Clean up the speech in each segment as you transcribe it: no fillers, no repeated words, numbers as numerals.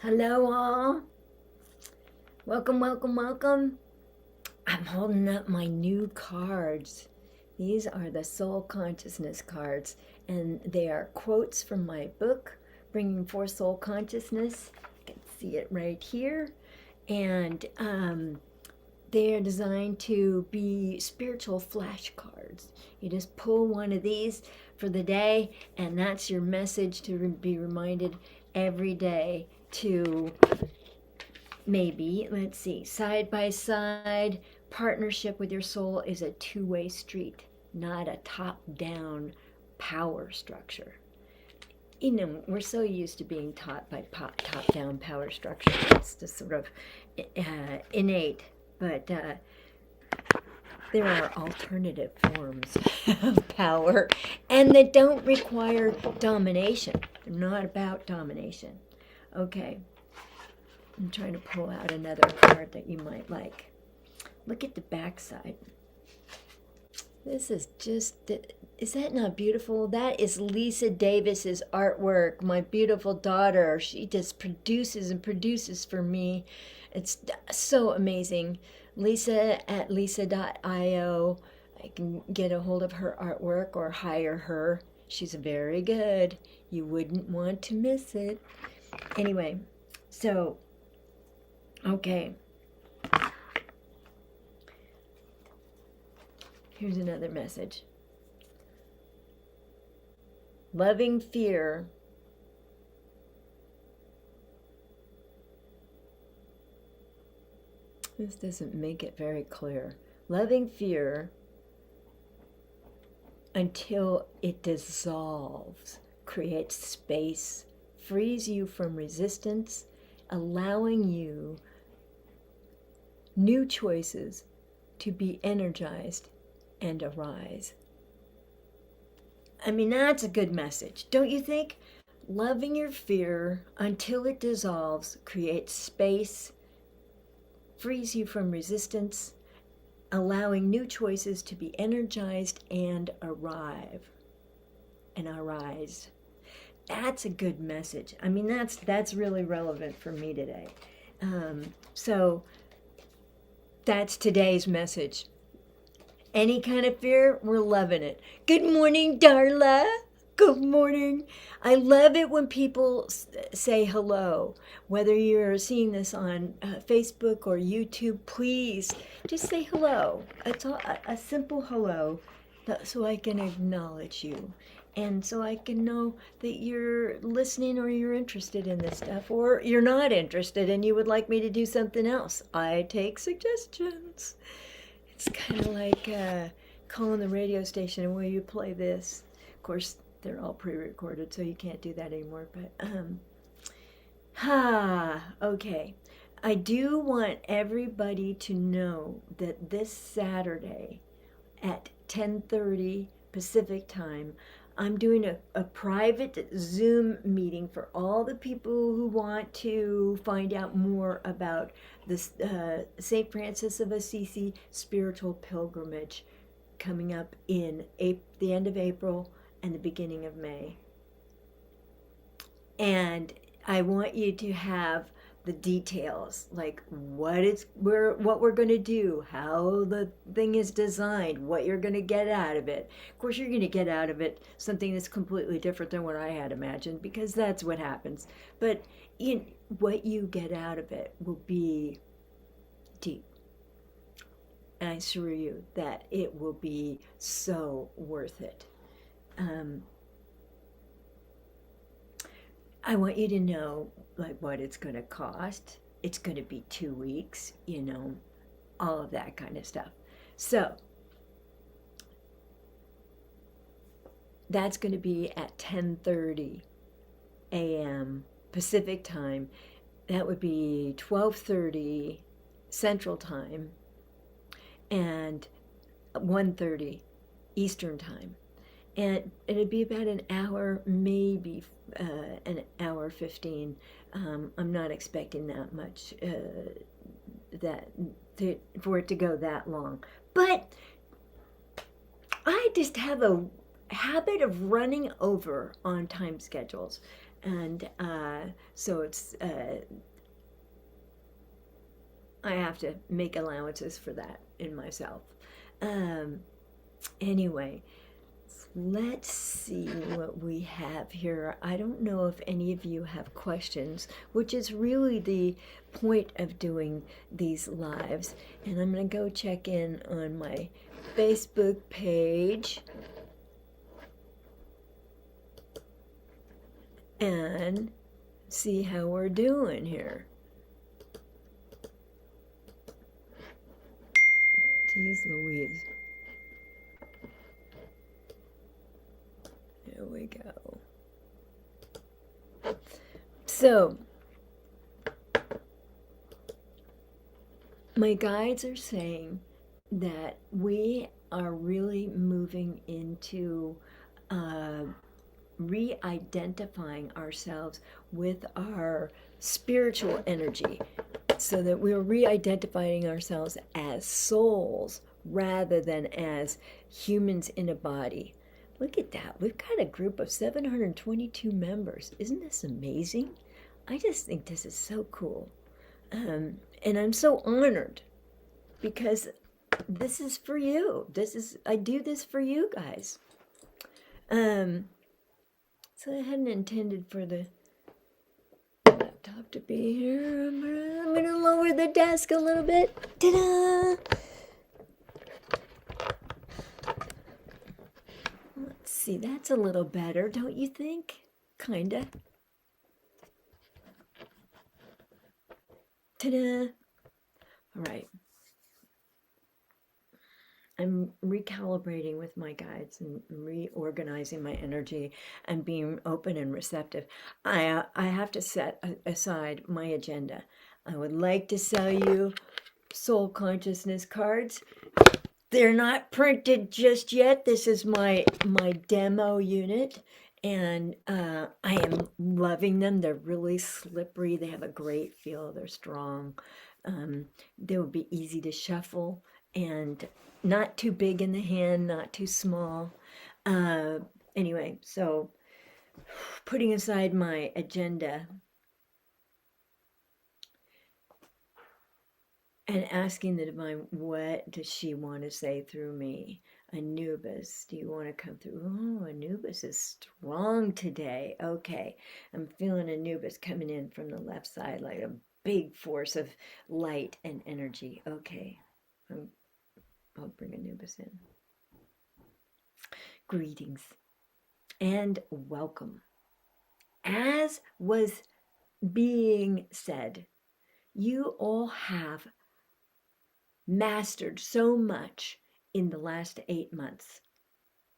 Hello all. Welcome, welcome, welcome. I'm holding up my new cards. These are the soul consciousness cards, and they are quotes from my book, Bringing Forth Soul Consciousness. You can see it right here. And they are designed to be spiritual flashcards. You just pull one of these for the day, and that's your message to be reminded every day to maybe, let's see, side by side, partnership with your soul is a two-way street, not a top-down power structure. You know, we're so used to being taught by top-down power structure. It's just sort of innate, but there are alternative forms of power, and that don't require domination. They're not about domination. Okay, I'm trying to pull out another card that you might like. Look at the back side. This is just, is that not beautiful? That is Lisa Davis's artwork, my beautiful daughter. She just produces and produces for me. It's so amazing. Lisa at lisa.io. I can get a hold of her artwork or hire her. She's very good. You wouldn't want to miss it. Anyway, so, okay. Here's another message. Loving fear this doesn't make it very clear. Loving fear until it dissolves, creates space, frees you from resistance, allowing you new choices to be energized and arise. I mean, that's a good message, don't you think? Loving your fear until it dissolves, creates space, frees you from resistance, allowing new choices to be energized and arise. That's a good message. I mean, that's really relevant for me today. So that's today's message. Any kind of fear, we're loving it. Good morning, Darla. Good morning. I love it when people say hello. Whether you're seeing this on Facebook or YouTube, please just say hello. It's a simple hello so I can acknowledge you. And so I can know that you're listening or you're interested in this stuff, or you're not interested and you would like me to do something else. I take suggestions. It's kind of like calling the radio station and will you play this? Of course, they're all pre-recorded, so you can't do that anymore. But, okay. I do want everybody to know that this Saturday at 10:30 Pacific time, I'm doing a private Zoom meeting for all the people who want to find out more about this St. Francis of Assisi Spiritual Pilgrimage coming up in the end of April and the beginning of May. And I want you to have the details, like what we're going to do, how the thing is designed, what you're going to get out of it. Of course, you're going to get out of it something that's completely different than what I had imagined, because that's what happens. But what you get out of it will be deep. And I assure you that it will be so worth it. I want you to know like what it's going to cost. It's going to be 2 weeks, all of that kind of stuff. So that's going to be at 10:30 a.m. Pacific time. That would be 12:30 Central time and 1:30 Eastern time. And it'd be about an hour, maybe an hour 15. I'm not expecting that much, for it to go that long. But I just have a habit of running over on time schedules. And so it's I have to make allowances for that in myself. Anyway, let's see what we have here. I don't know if any of you have questions, which is really the point of doing these lives. And I'm going to go check in on my Facebook page and see how we're doing here. Jeez Louise. There we go. So, my guides are saying that we are really moving into re-identifying ourselves with our spiritual energy, so that we're re-identifying ourselves as souls rather than as humans in a body. Look at that. We've got a group of 722 members. Isn't this amazing? I just think this is so cool. And I'm so honored because this is for you. I do this for you guys. So I hadn't intended for the laptop to be here. I'm going to lower the desk a little bit. Ta-da! Let's see, that's a little better, don't you think? Kinda. Ta-da! All right. I'm recalibrating with my guides and reorganizing my energy and being open and receptive. I have to set aside my agenda. I would like to sell you soul consciousness cards. They're not printed just yet. This is my demo unit, and I am loving them. They're really slippery. They have a great feel. They're strong. They will be easy to shuffle and not too big in the hand, not too small. Anyway, so putting aside my agenda and asking the divine, what does she want to say through me? Anubis, do you want to come through? Oh, Anubis is strong today. Okay, I'm feeling Anubis coming in from the left side like a big force of light and energy. Okay, I'll bring Anubis in. Greetings and welcome. As was being said, you all have mastered so much in the last 8 months.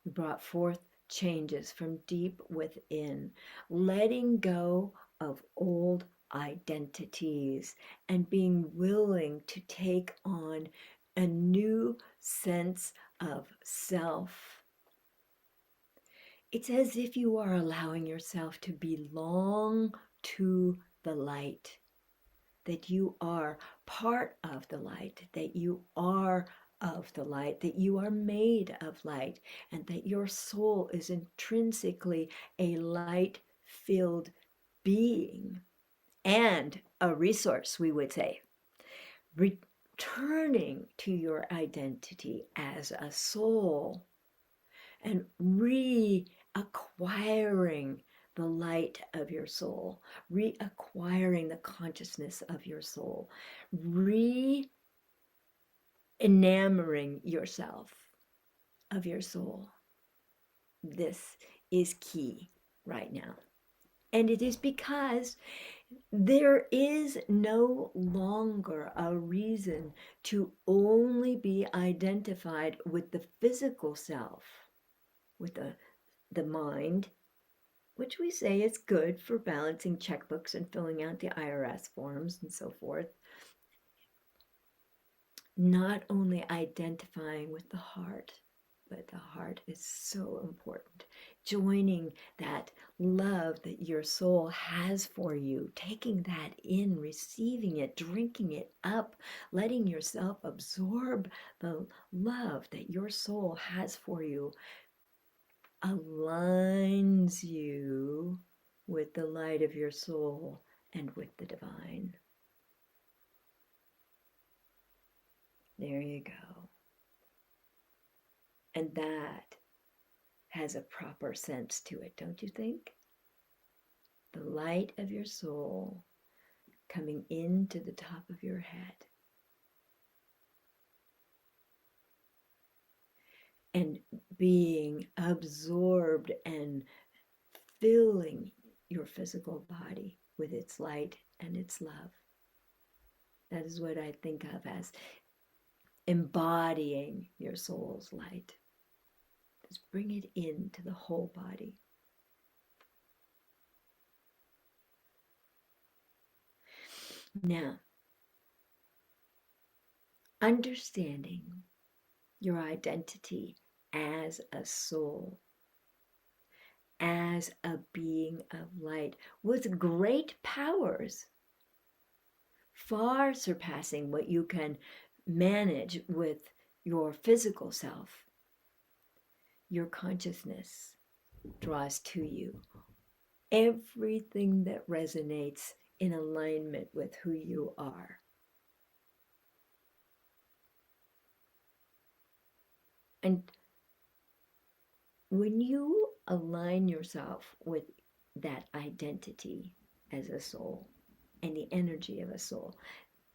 You brought forth changes from deep within, letting go of old identities and being willing to take on a new sense of self. It's as if you are allowing yourself to belong to the light, that you are part of the light, that you are of the light, that you are made of light, and that your soul is intrinsically a light-filled being and a resource, we would say. Returning to your identity as a soul and reacquiring the light of your soul, reacquiring the consciousness of your soul, enamoring yourself of your soul. This is key right now. And it is because there is no longer a reason to only be identified with the physical self, with the mind, which we say is good for balancing checkbooks and filling out the IRS forms and so forth. Not only identifying with the heart, but the heart is so important. Joining that love that your soul has for you, taking that in, receiving it, drinking it up, letting yourself absorb the love that your soul has for you, aligns you with the light of your soul and with the divine. There you go. And that has a proper sense to it, don't you think? The light of your soul coming into the top of your head. And being absorbed and filling your physical body with its light and its love. That is what I think of as embodying your soul's light. Just bring it into the whole body. Now, understanding your identity as a soul, as a being of light, with great powers, far surpassing what you can manage with your physical self. Your consciousness draws to you everything that resonates in alignment with who you are. And when you align yourself with that identity as a soul and the energy of a soul,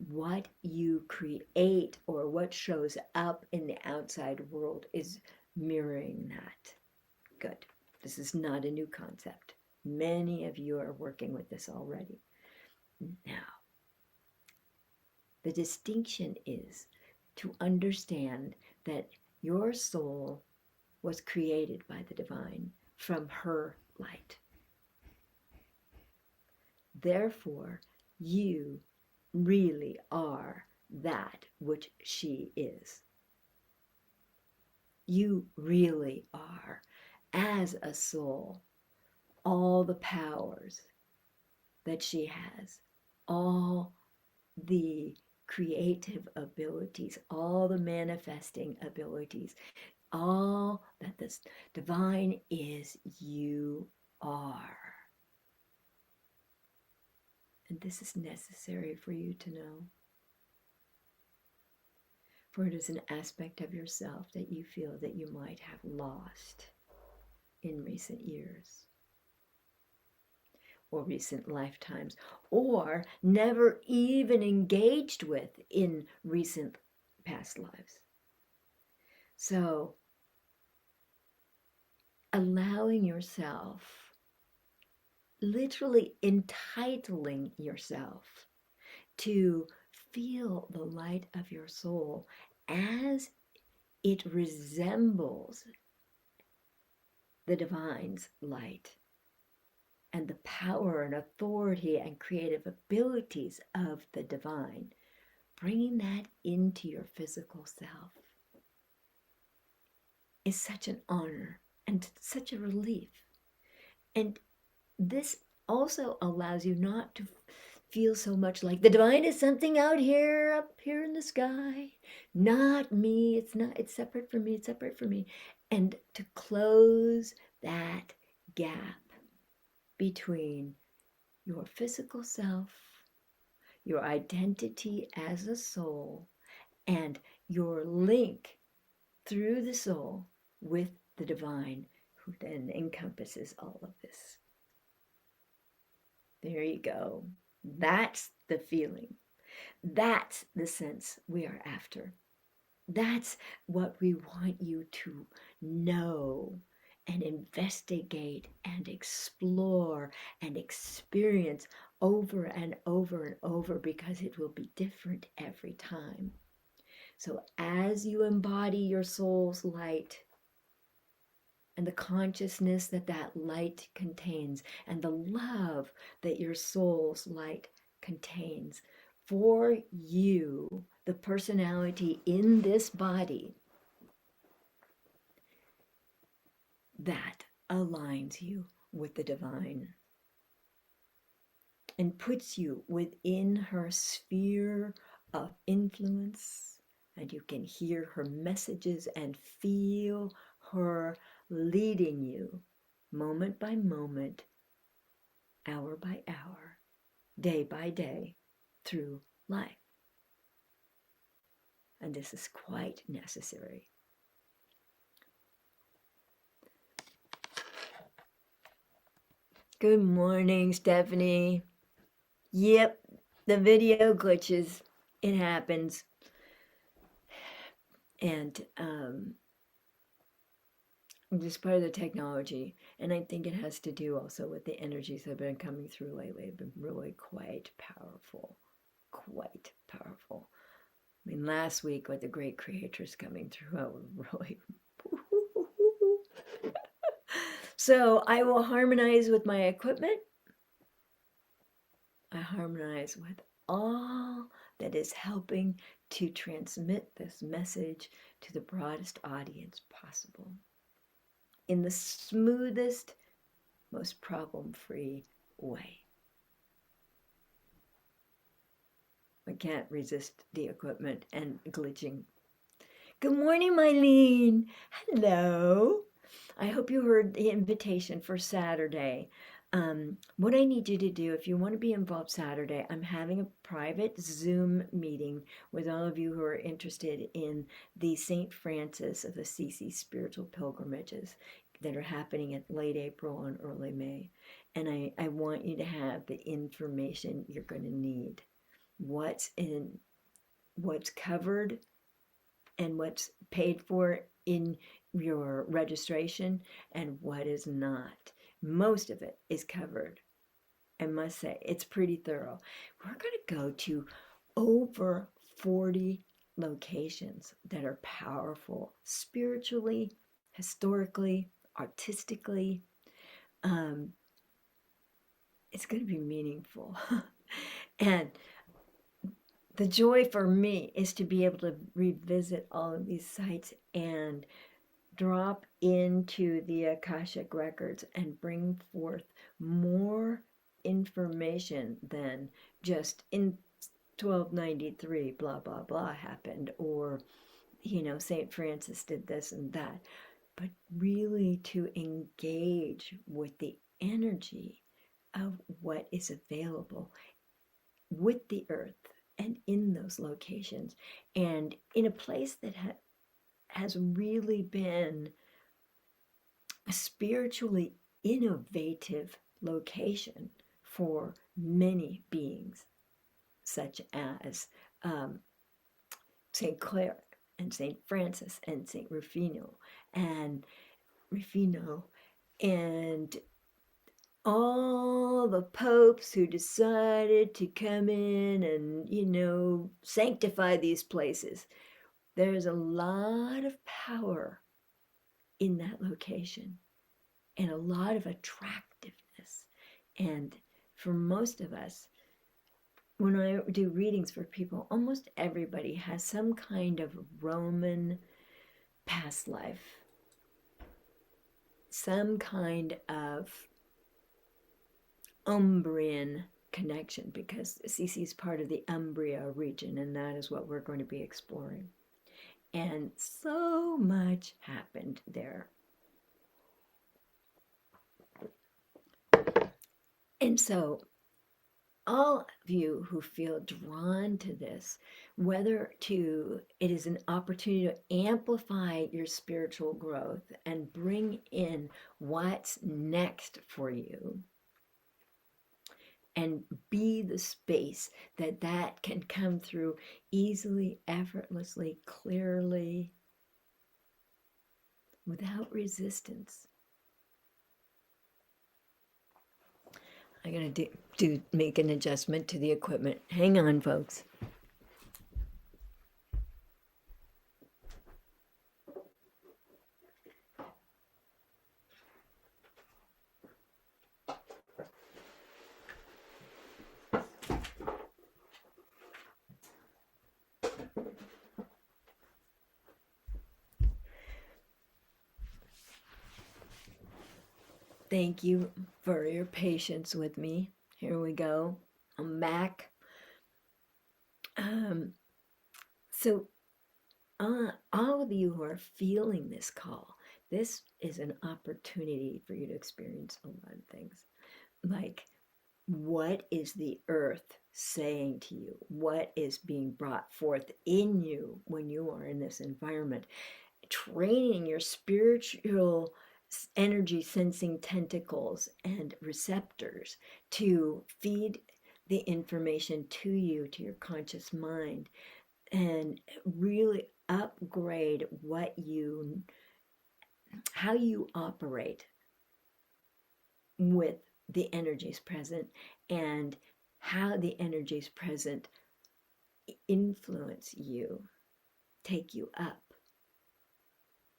what you create or what shows up in the outside world is mirroring that. Good. This is not a new concept. Many of you are working with this already. Now, the distinction is to understand that your soul was created by the divine from her light. Therefore, you really are that which she is. You really are, as a soul, all the powers that she has, all the creative abilities, all the manifesting abilities, all that this divine is, you are. And this is necessary for you to know. For it is an aspect of yourself that you feel that you might have lost in recent years, or recent lifetimes, or never even engaged with in recent past lives. So, allowing yourself, literally entitling yourself to feel the light of your soul as it resembles the divine's light and the power and authority and creative abilities of the divine, bringing that into your physical self is such an honor and such a relief. And this also allows you not to feel so much like the divine is something out here, up here in the sky, not me, it's separate from me, it's separate from me. And to close that gap between your physical self, your identity as a soul, and your link through the soul with the divine, who then encompasses all of this. There you go. That's the feeling. That's the sense we are after. That's what we want you to know and investigate and explore and experience over and over and over, because it will be different every time. So as you embody your soul's light and the consciousness that that light contains and the love that your soul's light contains for you, the personality in this body, that aligns you with the divine and puts you within her sphere of influence, and you can hear her messages and feel her leading you moment by moment hour by hour, day by day, through life. And this is quite necessary. Good morning, Stephanie. Yep, the video glitches. It happens. And just part of the technology. And I think it has to do also with the energies that have been coming through lately. Have been really quite powerful. Quite powerful. I mean, last week with the great creators coming through, I was really... So I will harmonize with my equipment. I harmonize with all that is helping to transmit this message to the broadest audience possible in the smoothest, most problem-free way. I can't resist the equipment and glitching. Good morning, Mylene. Hello. I hope you heard the invitation for Saturday. What I need you to do, if you want to be involved Saturday, I'm having a private Zoom meeting with all of you who are interested in the St. Francis of Assisi Spiritual Pilgrimages that are happening in late April and early May. And I want you to have the information you're going to need. What's covered and what's paid for in your registration and what is not. Most of it is covered. I must say, it's pretty thorough. We're going to go to over 40 locations that are powerful spiritually, historically, artistically. It's going to be meaningful. And the joy for me is to be able to revisit all of these sites and drop into the Akashic records and bring forth more information than just in 1293 blah blah blah happened, or St. Francis did this and that, but really to engage with the energy of what is available with the earth and in those locations, and in a place that has really been a spiritually innovative location for many beings, such as St. Clare and St. Francis and St. Rufino and all the popes who decided to come in and, sanctify these places. There's a lot of power in that location and a lot of attractiveness. And for most of us, when I do readings for people, almost everybody has some kind of Roman past life, some kind of Umbrian connection, because Assisi is part of the Umbria region, and that is what we're going to be exploring. And so much happened there. And so all of you who feel drawn to this, whether it is an opportunity to amplify your spiritual growth and bring in what's next for you, and be the space that can come through easily, effortlessly, clearly, without resistance. I'm going to make an adjustment to the equipment. Hang on, folks. Thank you for your patience with me. Here we go. I'm back. So all of you who are feeling this call, this is an opportunity for you to experience a lot of things. Like What is the earth saying to you? What is being brought forth in you when you are in this environment? Training your spiritual energy sensing tentacles and receptors to feed the information to you, to your conscious mind, and really upgrade how you operate with the energies present, and how the energies present influence you, take you up,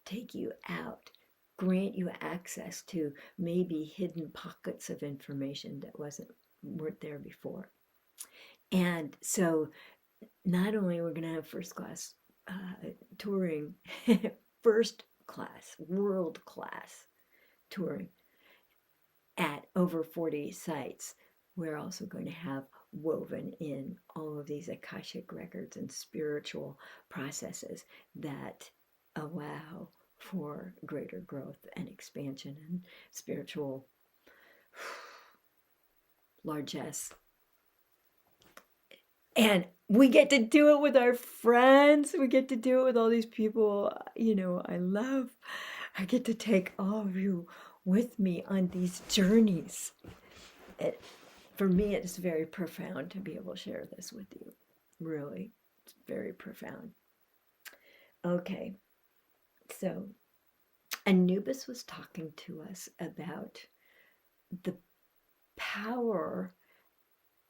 take you out, grant you access to maybe hidden pockets of information that weren't there before. And so not only we're going to have first class touring, first class, world class touring at over 40 sites, we're also going to have woven in all of these Akashic records and spiritual processes that allow for greater growth and expansion and spiritual largesse. And we get to do it with our friends. We get to do it with all these people, I love. I get to take all of you with me on these journeys. For me, it's very profound to be able to share this with you. Really, it's very profound. Okay, so Anubis was talking to us about the power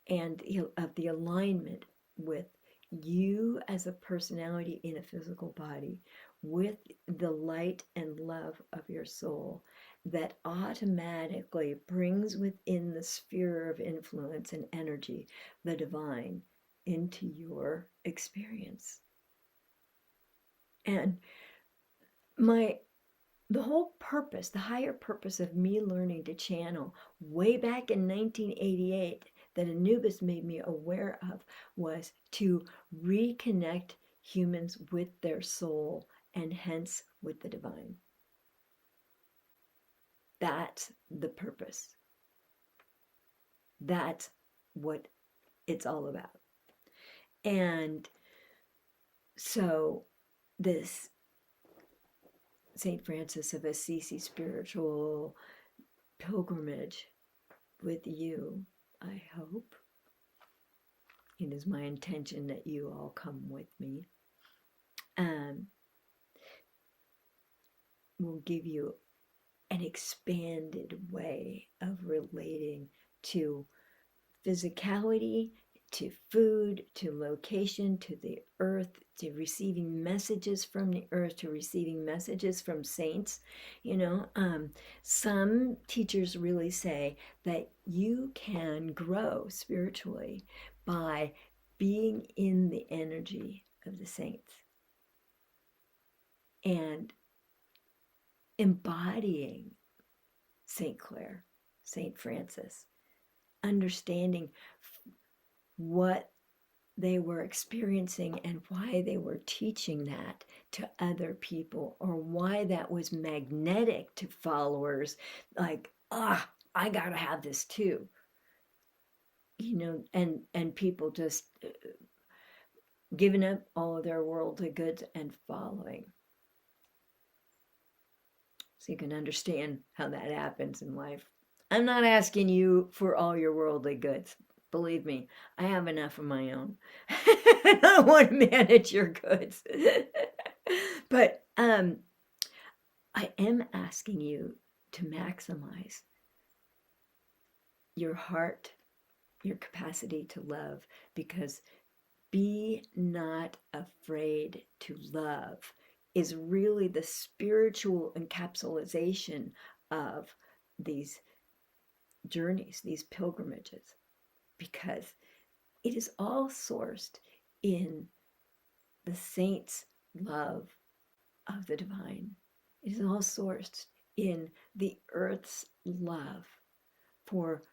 and of the alignment with you as a personality in a physical body, with the light and love of your soul that automatically brings within the sphere of influence and energy the divine into your experience. And the whole purpose, the higher purpose of me learning to channel way back in 1988 that Anubis made me aware of was to reconnect humans with their soul and hence with the divine. That's the purpose. That's what it's all about. And so this St. Francis of Assisi Spiritual Pilgrimage with you, I hope. It is my intention that you all come with me. Will give you an expanded way of relating to physicality, to food, to location, to the earth, to receiving messages from the earth, to receiving messages from saints. Some teachers really say that you can grow spiritually by being in the energy of the saints and embodying St. Clare, St. Francis, understanding what they were experiencing and why they were teaching that to other people, or why that was magnetic to followers, like, I gotta have this too, and people just giving up all of their worldly goods and following. So you can understand how that happens in life. I'm not asking you for all your worldly goods. Believe me, I have enough of my own. I don't want to manage your goods. But I am asking you to maximize your heart, your capacity to love, because be not afraid to love is really the spiritual encapsulation of these journeys, these pilgrimages, because it is all sourced in the saints' love of the divine. It is all sourced in the earth's love for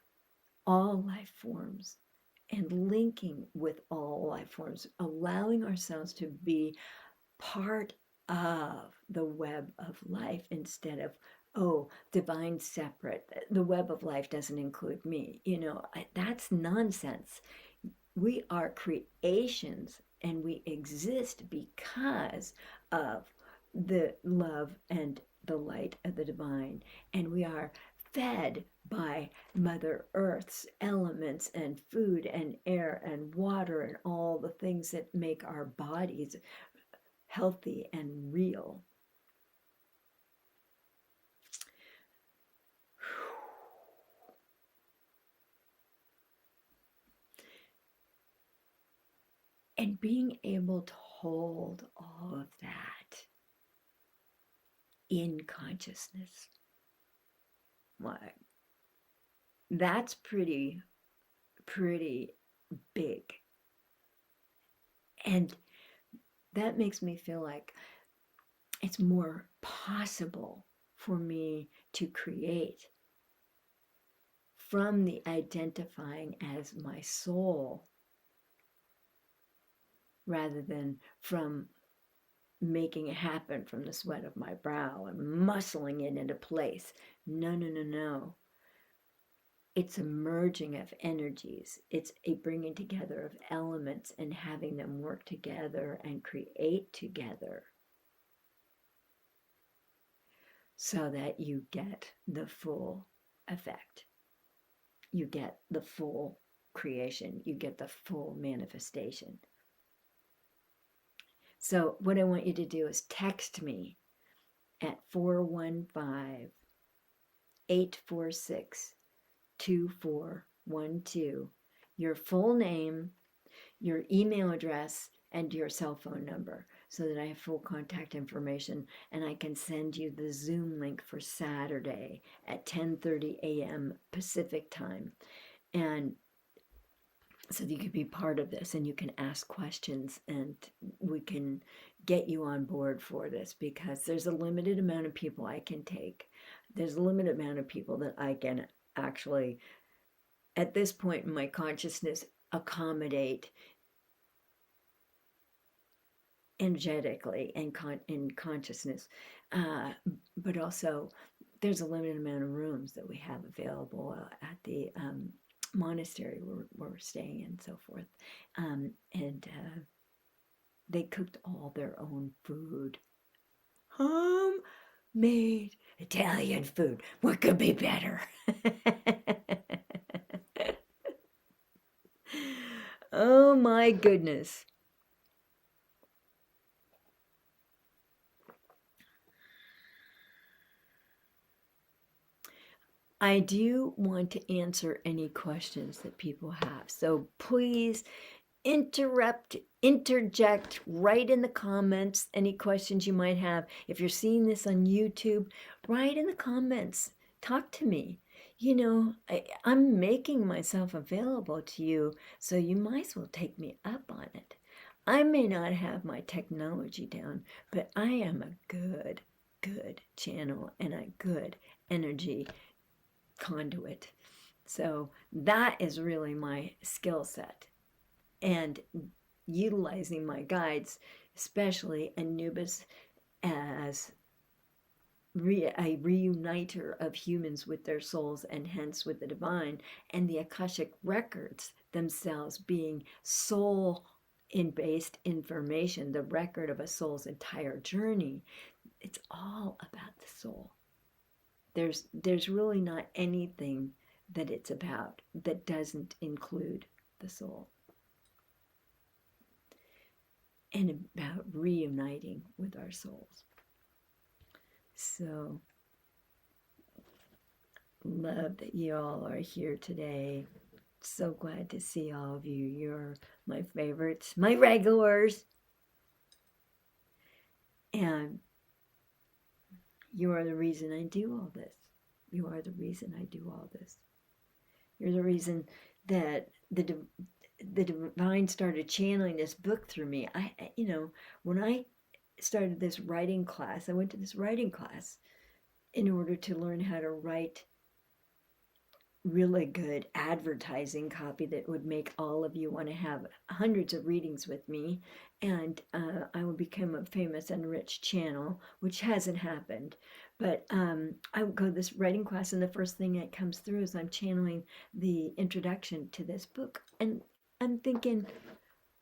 all life forms and linking with all life forms, allowing ourselves to be part of the web of life instead of oh, divine separate. The web of life doesn't include me. That's nonsense. We are creations and we exist because of the love and the light of the divine. And we are fed by Mother Earth's elements and food and air and water and all the things that make our bodies healthy and real. And being able to hold all of that in consciousness, like, that's pretty big. And that makes me feel like it's more possible for me to create from the identifying as my soul rather than from making it happen from the sweat of my brow and muscling it into place. No, no, no, no. It's a merging of energies. It's a bringing together of elements and having them work together and create together so that you get the full effect. You get the full creation. You get the full manifestation. So what I want you to do is text me at 415-846-2412, your full name, your email address, and your cell phone number so that I have full contact information and I can send you the Zoom link for Saturday at 10:30 a.m. Pacific time. And so that you can be part of this and you can ask questions and we can get you on board for this, because there's a limited amount of people I can take. There's a limited amount of people that I can actually, at this point in my consciousness, accommodate energetically and in consciousness. But also, there's a limited amount of rooms that we have available at the monastery we're staying in, so forth. And they cooked all their own food. Homemade Italian food. What could be better? Oh my goodness. I do want to answer any questions that people have. So please interject right in the comments any questions you might have. If you're seeing this on YouTube, write in the comments. Talk to me. I'm making myself available to you, so you might as well take me up on it. I may not have my technology down, but I am a good channel and a good energy conduit. So that is really my skill set. And utilizing my guides, especially Anubis as a reuniter of humans with their souls and hence with the divine, and the Akashic records themselves being soul based information, the record of a soul's entire journey. It's all about the soul. There's really not anything that it's about that doesn't include the soul. And about reuniting with our souls. So, love that you all are here today. So glad to see all of you. You're my favorites, my regulars. And you are the reason I do all this. You are the reason I do all this. You're the reason that the divine started channeling this book through me. When I started this writing class, I went to this writing class in order to learn how to write really good advertising copy that would make all of you want to have hundreds of readings with me, and I will become a famous and rich channel, which hasn't happened. But I would go to this writing class, and the first thing that comes through is I'm channeling the introduction to this book, and I'm thinking,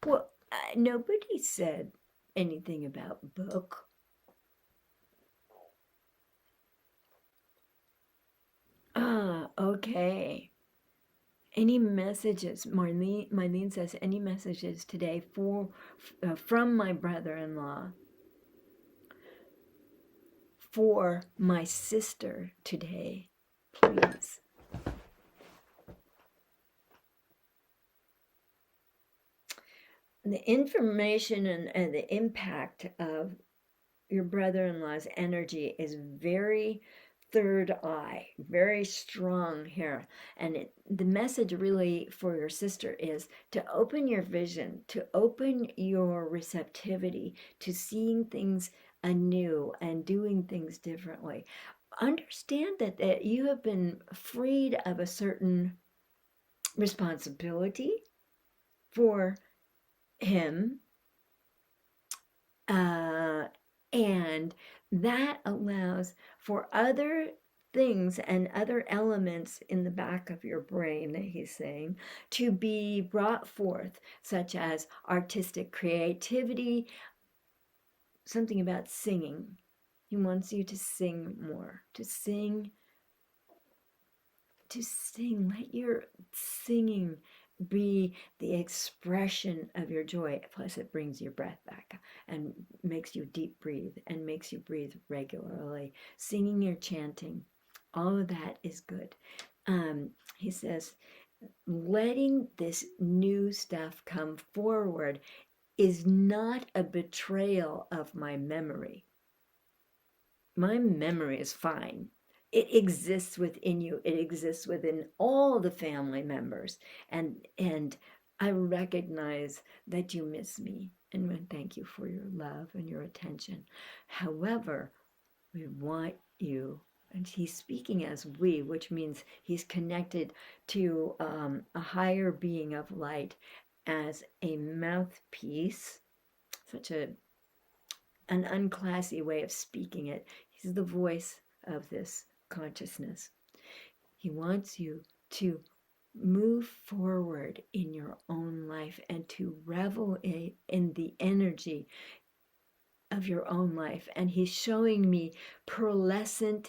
well, nobody said anything about book. Okay. Any messages, Marlene says, any messages today from my brother-in-law for my sister today, please. The information and the impact of your brother-in-law's energy is very third eye, very strong here. And the message really for your sister is to open your vision, to open your receptivity to seeing things anew and doing things differently. Understand that you have been freed of a certain responsibility for him, and that allows for other things and other elements in the back of your brain, that he's saying, to be brought forth, such as artistic creativity, something about singing. He wants you to sing more, to sing. Let your singing be the expression of your joy. Plus, it brings your breath back and makes you deep breathe and makes you breathe regularly. Singing or chanting, all of that is good. He says, letting this new stuff come forward is not a betrayal of my memory. My memory is fine. It exists within you. It exists within all the family members. And I recognize that you miss me. And thank you for your love and your attention. However, we want you, and he's speaking as we, which means he's connected to a higher being of light as a mouthpiece, such an unclassy way of speaking it. He's the voice of this consciousness. He wants you to move forward in your own life and to revel in the energy of your own life. And he's showing me pearlescent,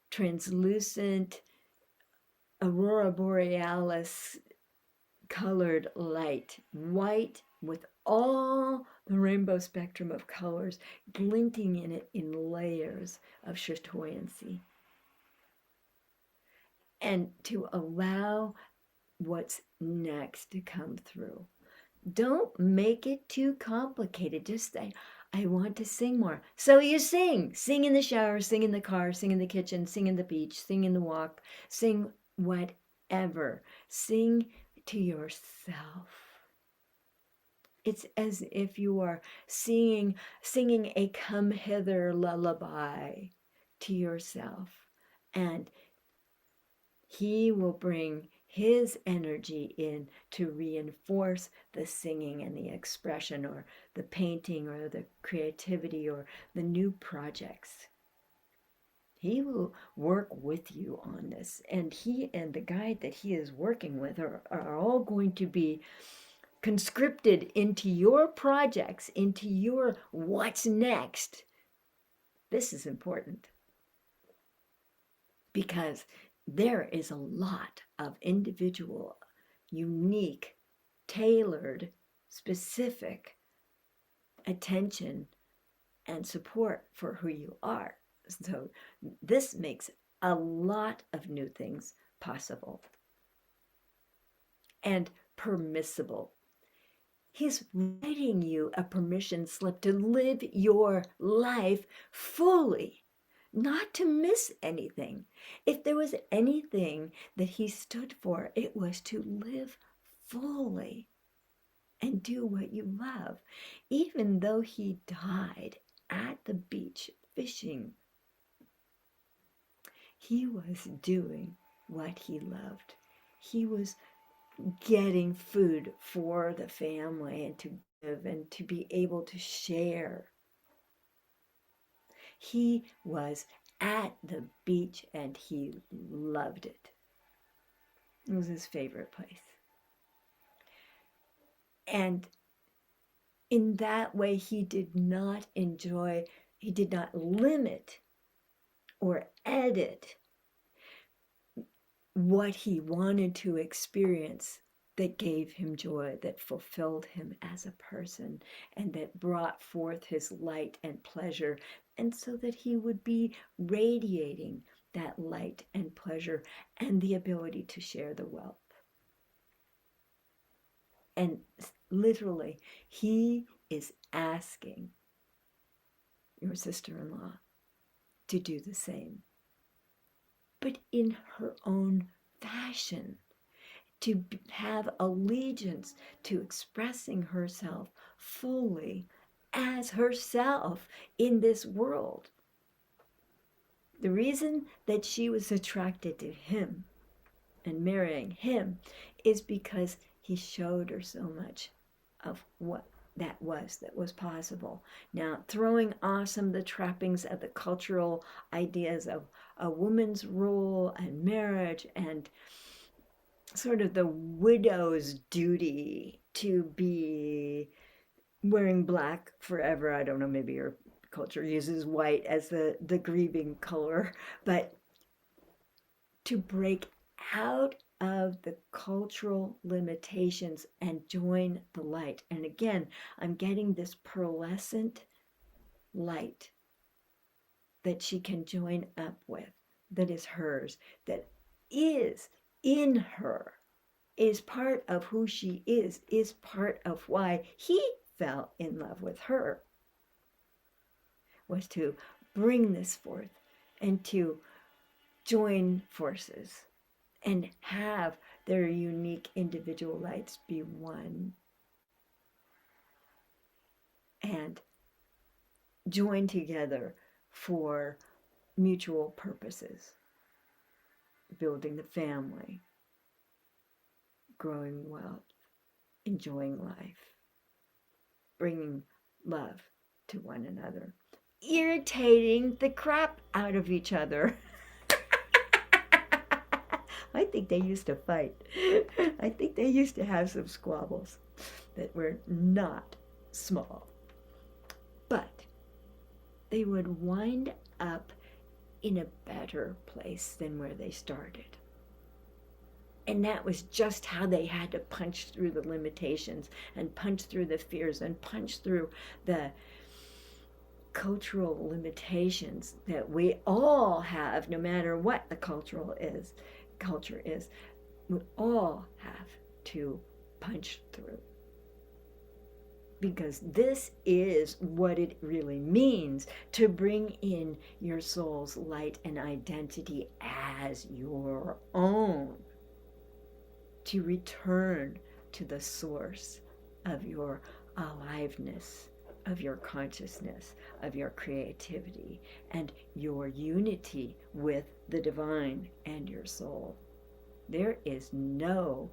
translucent, aurora borealis colored light, white with all the rainbow spectrum of colors glinting in it in layers of chatoyancy. And to allow what's next to come through. Don't make it too complicated. Just say, I want to sing more. So you sing. Sing in the shower, sing in the car, sing in the kitchen, sing in the beach, sing in the walk, sing whatever. Sing to yourself. It's as if you are singing a come hither lullaby to yourself. And he will bring his energy in to reinforce the singing and the expression or the painting or the creativity or the new projects. He will work with you on this. And he and the guide that he is working with are all going to be conscripted into your projects, into your what's next. This is important because there is a lot of individual, unique, tailored, specific attention and support for who you are. So this makes a lot of new things possible and permissible. He's writing you a permission slip to live your life fully, not to miss anything. If there was anything that he stood for, it was to live fully and do what you love. Even though he died at the beach fishing, he was doing what he loved. he was getting food for the family and to give and to be able to share. He was at the beach and he loved it. It was his favorite place. And in that way, he did not limit or edit what he wanted to experience that gave him joy, that fulfilled him as a person, and that brought forth his light and pleasure, and so that he would be radiating that light and pleasure and the ability to share the wealth. And literally, he is asking your sister-in-law to do the same, but in her own fashion, to have allegiance to expressing herself fully as herself in this world. The reason that she was attracted to him and marrying him is because he showed her so much of what that was possible. Now, throwing awesome the trappings of the cultural ideas of a woman's role and marriage and sort of the widow's duty to be wearing black forever. I don't know, maybe your culture uses white as the grieving color, but to break out of the cultural limitations and join the light. And again, I'm getting this pearlescent light that she can join up with, that is hers, that is in her, is part of who she is part of why he fell in love with her, was to bring this forth and to join forces and have their unique individual lights be one and join together for mutual purposes, building the family, growing wealth, enjoying life, bringing love to one another, irritating the crap out of each other. I think they used to fight. I think they used to have some squabbles that were not small. But they would wind up in a better place than where they started. And that was just how they had to punch through the limitations and punch through the fears and punch through the cultural limitations that we all have, no matter what the culture is. We all have to punch through. Because this is what it really means to bring in your soul's light and identity as your own. To return to the source of your aliveness, of your consciousness, of your creativity, and your unity with the divine and your soul. There is no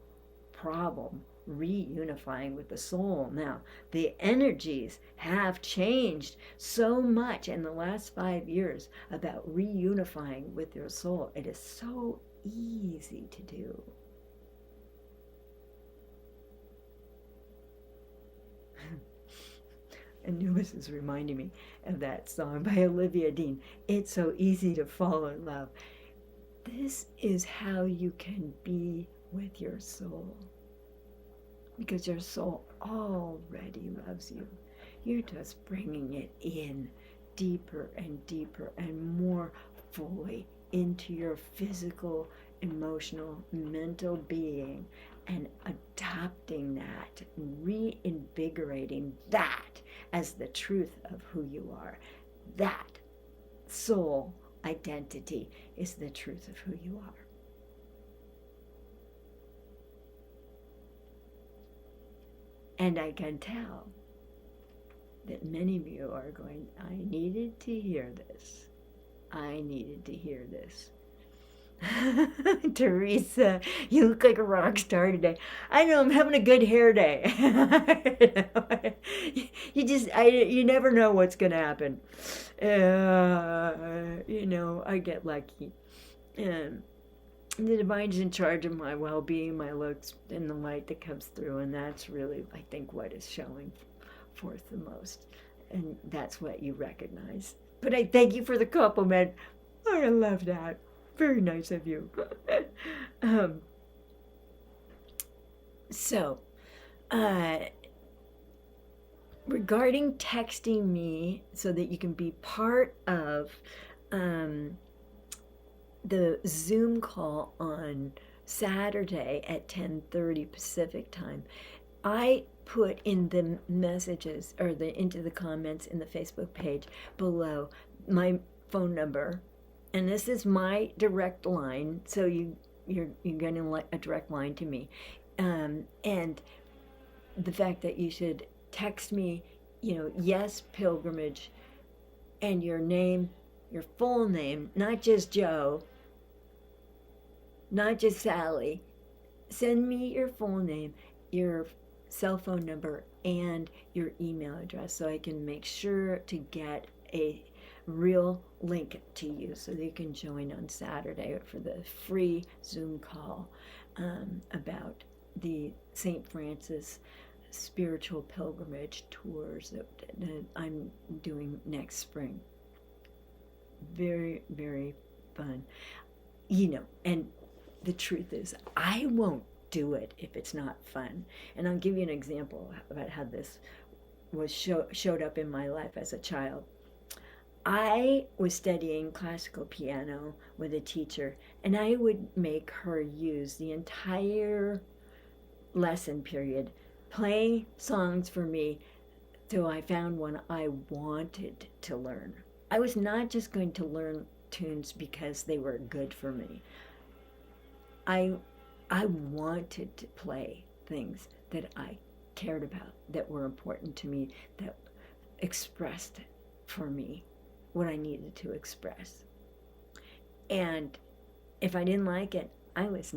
problem reunifying with the soul. Now, the energies have changed so much in the last 5 years about reunifying with your soul. It is so easy to do. Anubis is reminding me of that song by Olivia Dean. It's so easy to fall in love. This is how you can be with your soul. Because your soul already loves you. You're just bringing it in deeper and deeper and more fully into your physical, emotional, mental being and adopting that, reinvigorating that as the truth of who you are. That soul identity is the truth of who you are. And I can tell that many of you are going, I needed to hear this. I needed to hear this. Teresa, you look like a rock star today. I know, I'm having a good hair day. You never know what's going to happen. I get lucky. And the divine's in charge of my well-being, my looks, and the light that comes through, and that's really, I think, what is showing forth the most. And that's what you recognize. But I thank you for the compliment. I love that. Very nice of you. So, regarding texting me so that you can be part of the Zoom call on Saturday at 10:30 Pacific time, I put in the messages or into the comments in the Facebook page below my phone number, and this is my direct line, so you're getting a direct line to me, and the fact that you should text me, yes, pilgrimage, and your name, your full name, not just Joe, not just Sally. Send me your full name, your cell phone number, and your email address so I can make sure to get a real link to you so that you can join on Saturday for the free Zoom call about the St. Francis Spiritual Pilgrimage tours that I'm doing next spring. Very, very fun. And the truth is, I won't do it if it's not fun. And I'll give you an example about how this was showed up in my life as a child. I was studying classical piano with a teacher, and I would make her use the entire lesson period, play songs for me till I found one I wanted to learn. I was not just going to learn tunes because they were good for me. I wanted to play things that I cared about, that were important to me, that expressed for me what I needed to express. And if I didn't like it, I was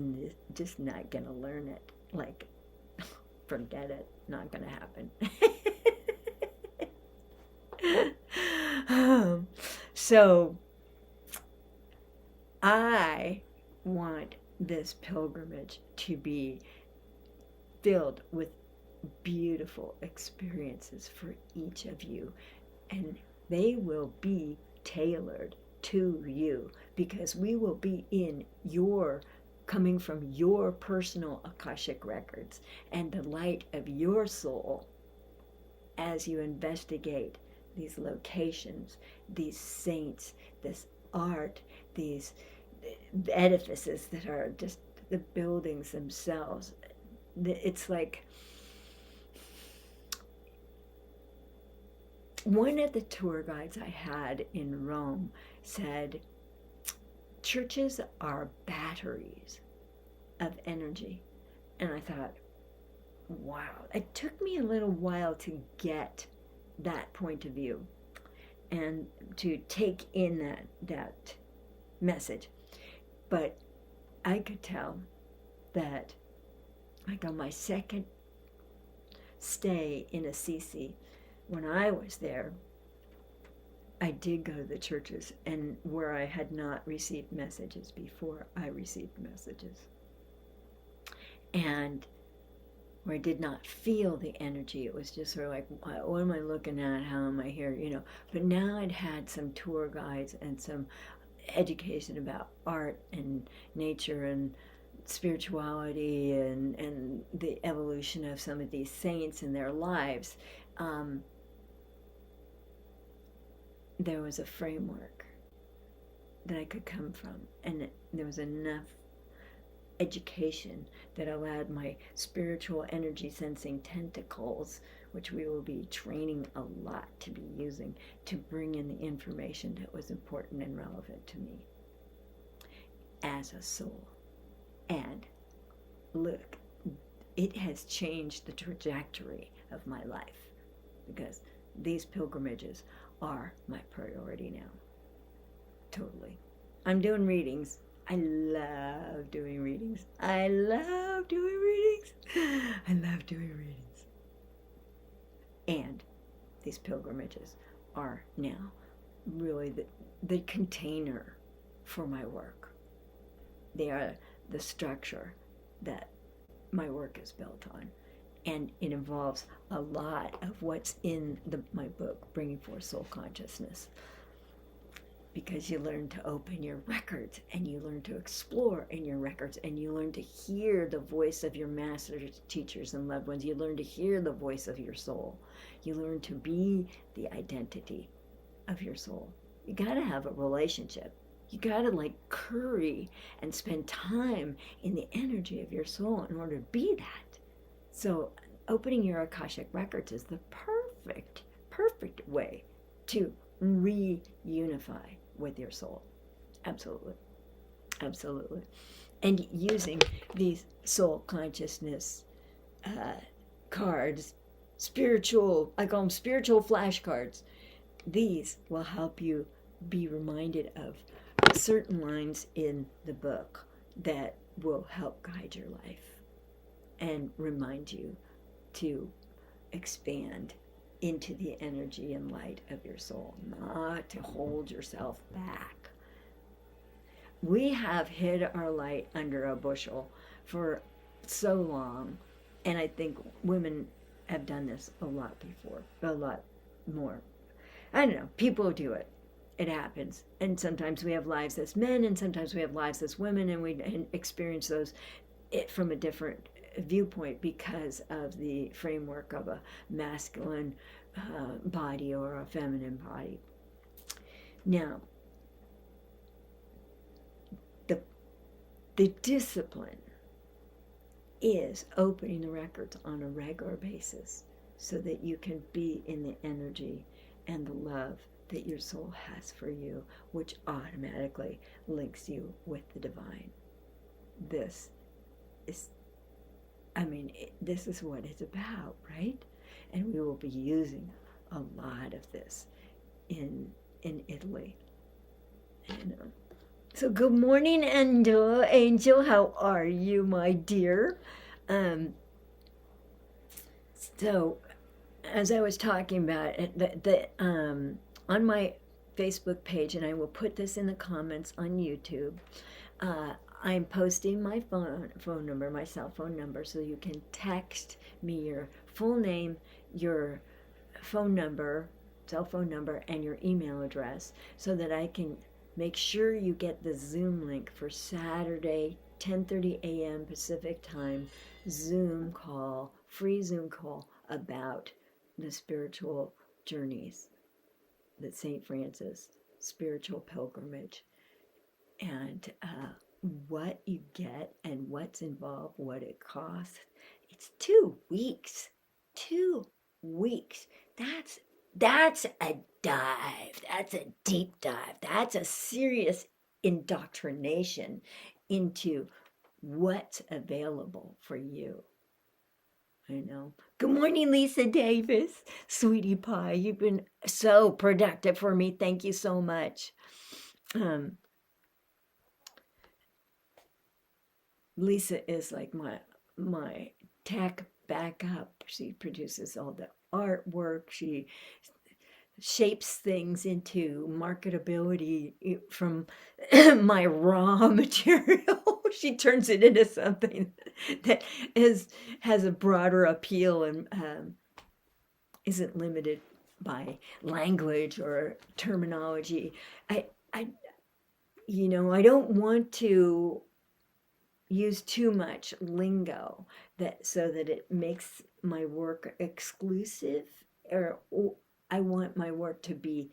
just not going to learn it. Like, forget it, not going to happen. So I want this pilgrimage to be filled with beautiful experiences for each of you, and they will be tailored to you, because we will be coming from your personal Akashic records and the light of your soul as you investigate these locations, these saints, this art, these edifices that are just the buildings themselves. It's like one of the tour guides I had in Rome said, churches are batteries of energy. And I thought, wow, it took me a little while to get that point of view and to take in that message. But I could tell that, like on my second stay in Assisi, when I was there, I did go to the churches, and where I had not received messages before, I received messages. And where I did not feel the energy, it was just sort of like, what am I looking at? How am I here? But now I'd had some tour guides and some education about art and nature and spirituality and the evolution of some of these saints and their lives. There was a framework that I could come from, and there was enough education that allowed my spiritual energy sensing tentacles, which we will be training a lot to be using, to bring in the information that was important and relevant to me as a soul. And look, it has changed the trajectory of my life, because these pilgrimages are my priority now. Totally. I'm doing readings. I love doing readings. I love doing readings. I love doing readings. And these pilgrimages are now really the container for my work. They are the structure that my work is built on. And it involves a lot of what's in my book, Bringing Forth Soul Consciousness. Because you learn to open your records, and you learn to explore in your records, and you learn to hear the voice of your masters, teachers, and loved ones. You learn to hear the voice of your soul. You learn to be the identity of your soul. You got to have a relationship. You got to curry and spend time in the energy of your soul in order to be that. So opening your Akashic records is the perfect way to reunify with your soul. Absolutely. Absolutely. And using these soul consciousness cards, I call them spiritual flashcards. These will help you be reminded of certain lines in the book that will help guide your life and remind you to expand into the energy and light of your soul, not to hold yourself back. We have hid our light under a bushel for so long, and I think women have done this a lot before, a lot more. I don't know, people do it. It happens. And sometimes we have lives as men, and sometimes we have lives as women, and we experience those from a different viewpoint because of the framework of a masculine body or a feminine body. Now, the discipline is opening the records on a regular basis so that you can be in the energy and the love that your soul has for you, which automatically links you with the divine. This is what it's about, right? And we will be using a lot of this in Italy. So good morning, Angel. How are you, my dear? So, as I was talking about, on my Facebook page, and I will put this in the comments on YouTube, I'm posting my phone number, my cell phone number, so you can text me your full name, your phone number, cell phone number, and your email address, so that I can make sure you get the Zoom link for Saturday, 10:30 a.m. Pacific time, Zoom call, free Zoom call about the spiritual journeys that St. Francis Spiritual Pilgrimage, and what you get and what's involved, what it costs. It's 2 weeks. 2 weeks. That's a dive. That's a deep dive. That's a serious indoctrination into what's available for you. I know. Good morning, Lisa Davis. Sweetie pie, you've been so productive for me. Thank you so much. Lisa is like my tech backup. She produces all the artwork. She shapes things into marketability from my raw material. She turns it into something that has a broader appeal and isn't limited by language or terminology. I don't want to use too much lingo so that it makes my work exclusive, or I want my work to be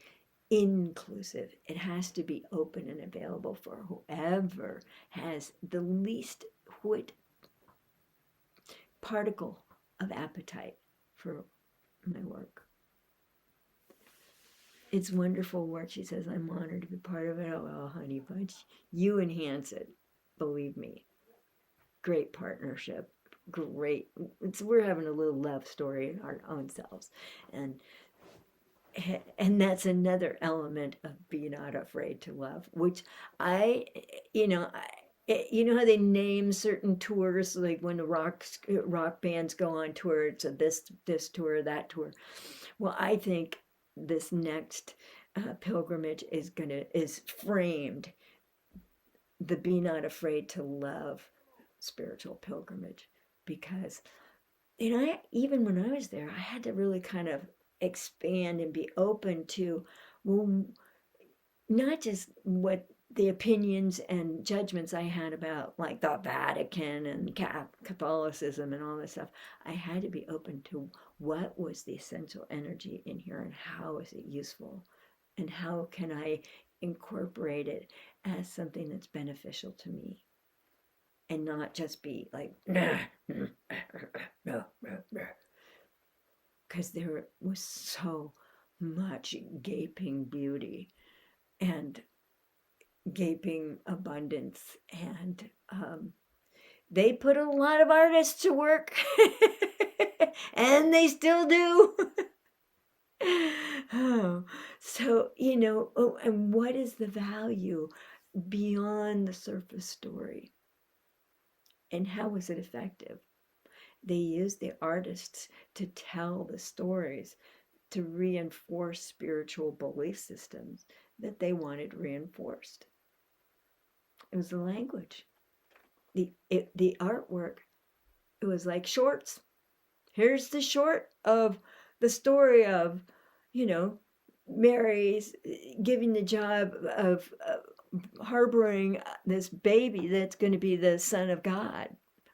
inclusive. It has to be open and available for whoever has the least particle of appetite for my work. It's wonderful work, she says. I'm honored to be part of it. Oh, well, honey bunch, you enhance it. Believe me. Great partnership. Great. We're having a little love story in our own selves. And and that's another element of Be Not Afraid to Love, which I, you know, you know how they name certain tours, like when the rock bands go on tour, it's a this tour, that tour. Well, I think this next pilgrimage is framed the Be Not Afraid to Love spiritual pilgrimage, because even when I was there, I had to really kind of expand and be open to, well, not just what the opinions and judgments I had about like the Vatican and Catholicism and all this stuff. I had to be open to what was the essential energy in here and how is it useful and how can I incorporate it as something that's beneficial to me and not just be like, nah, no, no, no. Because there was so much gaping beauty and gaping abundance, and they put a lot of artists to work, and they still do. Oh, so and what is the value beyond the surface story, and how was it effective? They used the artists to tell the stories, to reinforce spiritual belief systems that they wanted reinforced. It was the language, the artwork. It was like shorts. Here's the short of the story of, Mary's giving the job of harboring this baby that's going to be the Son of God,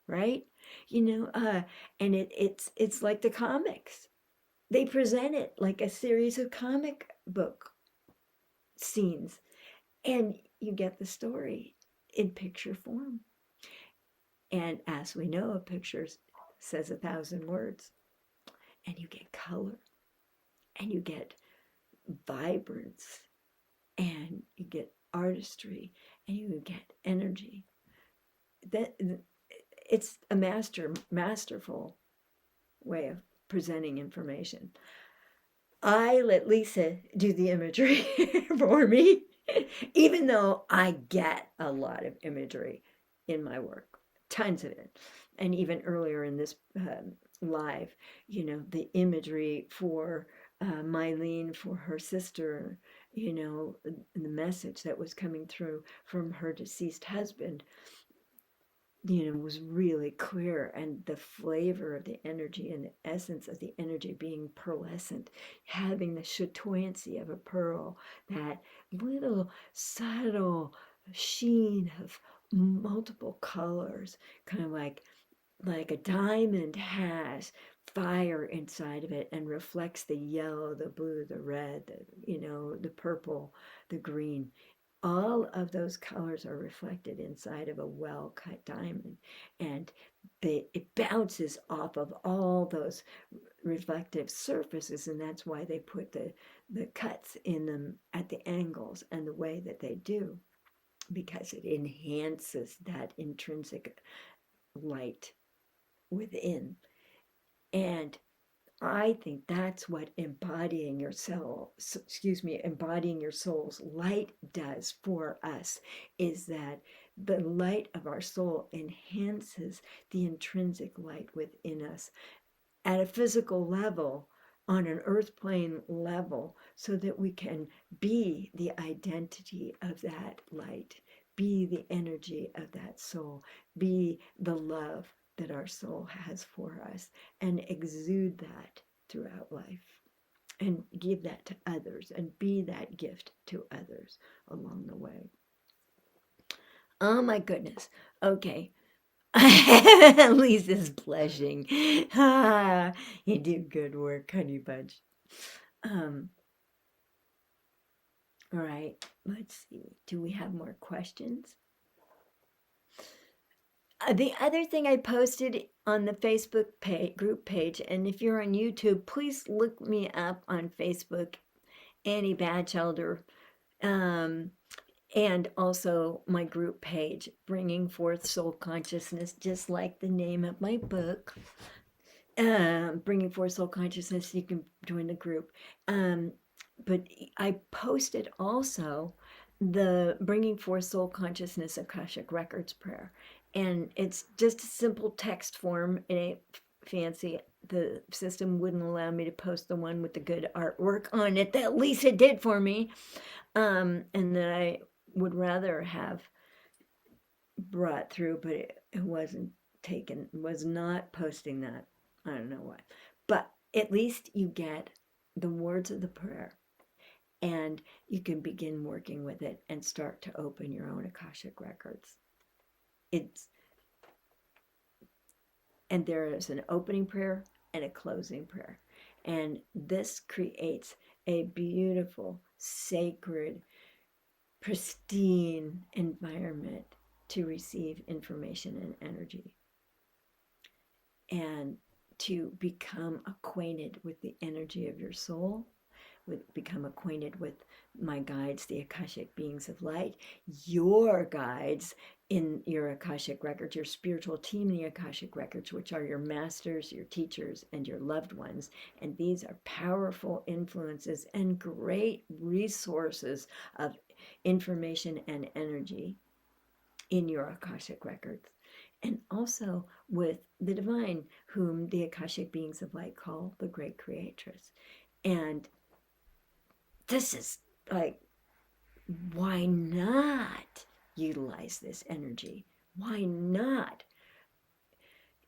right? And it's like the comics. They present it like a series of comic book scenes, and you get the story in picture form. And as we know, a picture says 1,000 words, and you get color, and you get vibrance, and you get artistry, and you get energy. That it's a masterful way of presenting information. I let Lisa do the imagery for me, even though I get a lot of imagery in my work, tons of it. And even earlier in this live, the imagery for Mylene, for her sister, the message that was coming through from her deceased husband, was really clear, and the flavor of the energy and the essence of the energy being pearlescent, having the chatoyancy of a pearl, that little subtle sheen of multiple colors, kind of like a diamond has fire inside of it and reflects the yellow, the blue, the red, the purple, the green. All of those colors are reflected inside of a well-cut diamond, and it bounces off of all those reflective surfaces, and that's why they put the cuts in them at the angles and the way that they do, because it enhances that intrinsic light within. And I think that's what embodying your soul's light does for us, is that the light of our soul enhances the intrinsic light within us at a physical level, on an earth plane level, so that we can be the identity of that light, be the energy of that soul, be the love that our soul has for us, and exude that throughout life, and give that to others, and be that gift to others along the way. Oh my goodness. Okay. Lisa's blushing. You do good work, honey bunch. All right, let's see. Do we have more questions? The other thing I posted on the Facebook group page, and if you're on YouTube, please look me up on Facebook, Annie Batchelder, and also my group page, Bringing Forth Soul Consciousness, just like the name of my book, Bringing Forth Soul Consciousness. You can join the group. But I posted also the Bringing Forth Soul Consciousness Akashic Records prayer. And it's just a simple text form. It ain't fancy. The system wouldn't allow me to post the one with the good artwork on it that Lisa did for me. And that I would rather have brought through, but it wasn't taken, was not posting that. I don't know why. But at least you get the words of the prayer, and you can begin working with it and start to open your own Akashic records. And there is an opening prayer and a closing prayer. And this creates a beautiful, sacred, pristine environment to receive information and energy, and to become acquainted with the energy of your soul, become acquainted with my guides, the Akashic beings of light, your guides in your Akashic records, your spiritual team in the Akashic records, which are your masters, your teachers, and your loved ones. And these are powerful influences and great resources of information and energy in your Akashic records. And also with the divine, whom the Akashic beings of light call the Great Creatress. And this is like, why not utilize this energy? Why not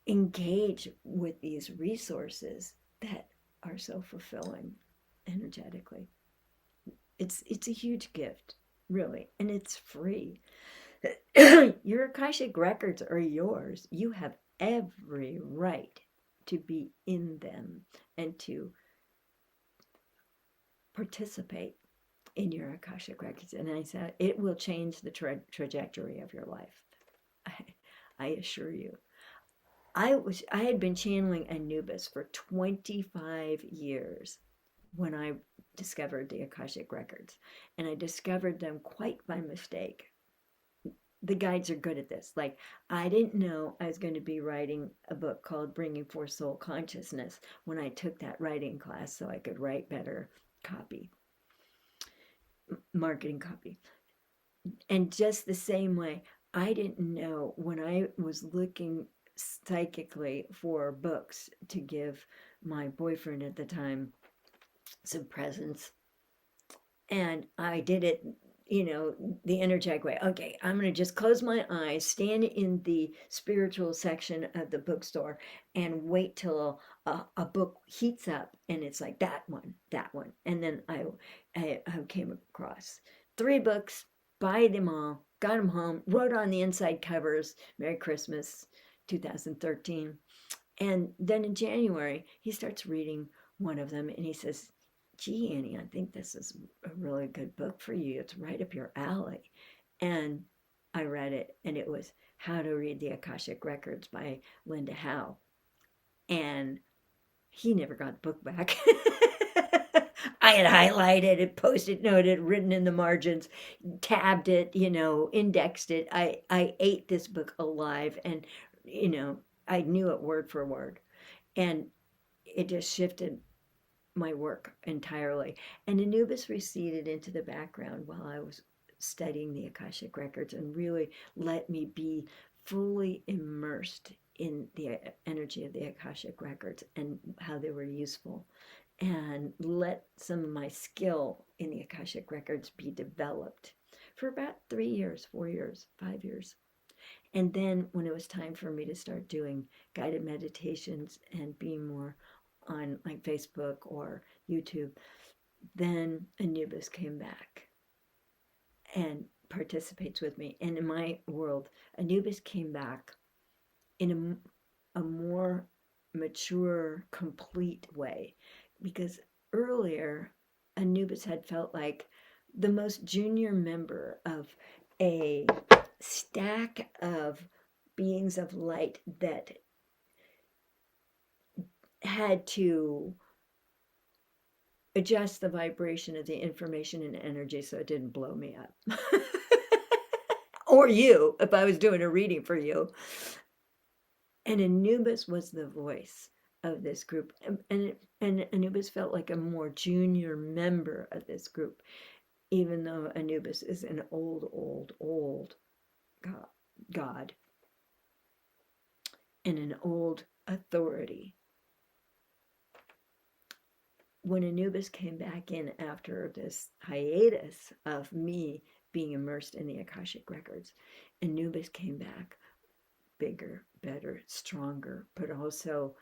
engage with these resources that are so fulfilling energetically? It's a huge gift, really, and it's free. Your Akashic records are yours. You have every right to be in them and to participate in your Akashic records. And I said, it will change the trajectory of your life. I assure you. I had been channeling Anubis for 25 years when I discovered the Akashic records. And I discovered them quite by mistake. The guides are good at this. Like, I didn't know I was going to be writing a book called Bringing Forth Soul Consciousness when I took that writing class so I could write better copy, marketing copy. And just the same way, I didn't know when I was looking psychically for books to give my boyfriend at the time some presents. And I did it, the energetic way. Okay, I'm going to just close my eyes, stand in the spiritual section of the bookstore, and wait till a book heats up, and it's like that one. And then I came across 3 books, buy them all, got them home, wrote on the inside covers, Merry Christmas, 2013. And then in January, he starts reading one of them, and he says, gee, Annie, I think this is a really good book for you. It's right up your alley. And I read it, and it was How to Read the Akashic Records by Linda Howe. And he never got the book back. I had highlighted it, post-it noted, written in the margins, tabbed it, indexed it. I ate this book alive, and, I knew it word for word. And it just shifted my work entirely. And Anubis receded into the background while I was studying the Akashic records, and really let me be fully immersed in the energy of the Akashic records and how they were useful, and let some of my skill in the Akashic records be developed for about 3 years, 4 years, 5 years. And then when it was time for me to start doing guided meditations and being more on like Facebook or YouTube, then Anubis came back and participates with me. And in my world, Anubis came back in a more mature, complete way, because earlier Anubis had felt like the most junior member of a stack of beings of light that had to adjust the vibration of the information and energy so it didn't blow me up. Or you, if I was doing a reading for you. And Anubis was the voice of this group, and Anubis felt like a more junior member of this group, even though Anubis is an old god and an old authority. When Anubis came back in after this hiatus of me being immersed in the Akashic records, Anubis came back bigger, better, stronger, but also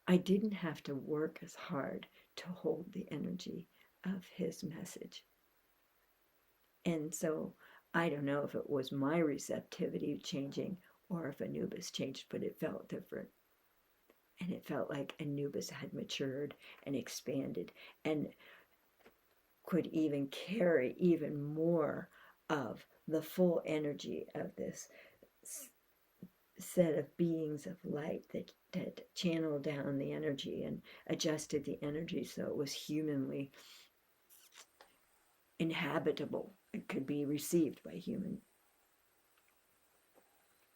I didn't have to work as hard to hold the energy of his message. And so I don't know if it was my receptivity changing or if Anubis changed, but it felt different. And it felt like Anubis had matured and expanded and could even carry even more of the full energy of this set of beings of light that channeled down the energy and adjusted the energy so it was humanly inhabitable. It could be received by human.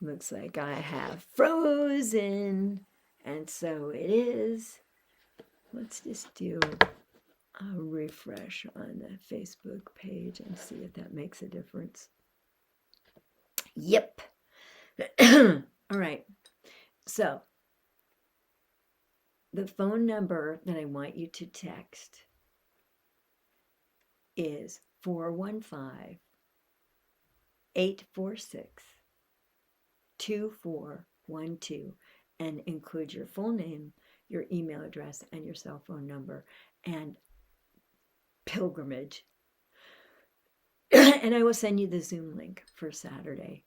Looks like I have frozen. And so it is. Let's just do a refresh on the Facebook page and see if that makes a difference. Yep. All right. So the phone number that I want you to text is 415-846-2412 and include your full name, your email address, and your cell phone number and pilgrimage. And I will send you the Zoom link for Saturday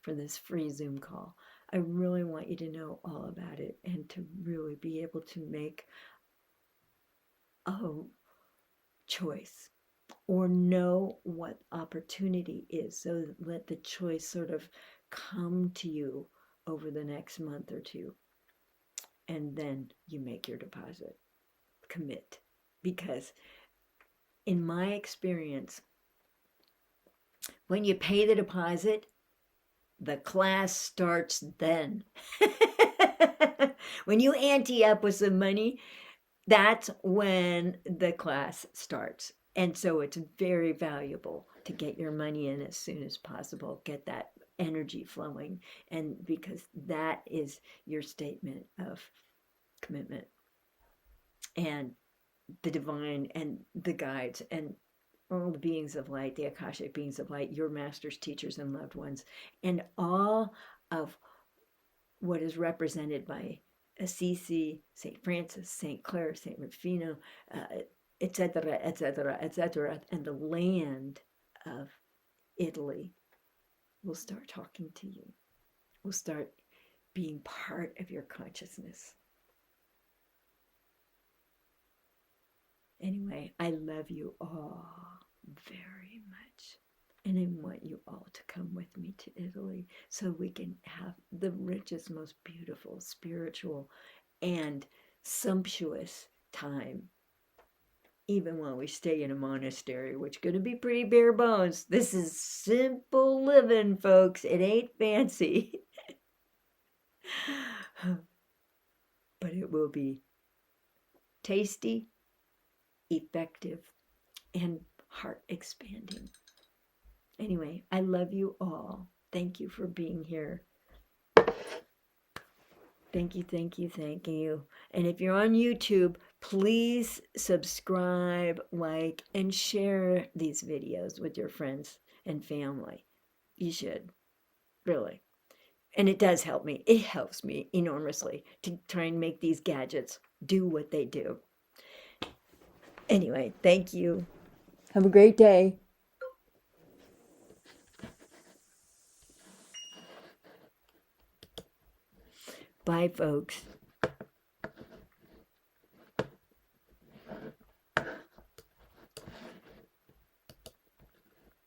for this free Zoom call. I really want you to know all about it and to really be able to make a choice or know what opportunity is, so let the choice sort of come to you over the next month or two, and then you make your deposit. Commit. Because in my experience, when you pay the deposit, the class starts then. When you ante up with some money, that's when the class starts. And so it's very valuable to get your money in as soon as possible, get that energy flowing, and because that is your statement of commitment. And the divine and the guides and all the beings of light, the Akashic beings of light, your masters, teachers, and loved ones, and all of what is represented by Assisi, St. Francis, St. Clare, St. Rufino, etc., etc., etc., and the land of Italy will start talking to you, will start being part of your consciousness. Anyway, I love you all very much. And I want you all to come with me to Italy so we can have the richest, most beautiful, spiritual, and sumptuous time. Even while we stay in a monastery, which is going to be pretty bare bones. This is simple living, folks. It ain't fancy. But it will be tasty, effective, and heart expanding. Anyway, I love you all. Thank you for being here. Thank you, thank you, thank you. And if you're on YouTube, please subscribe, like, and share these videos with your friends and family. You should, really. And it does help me. It helps me enormously to try and make these gadgets do what they do. Anyway, thank you. Have a great day. Bye, folks.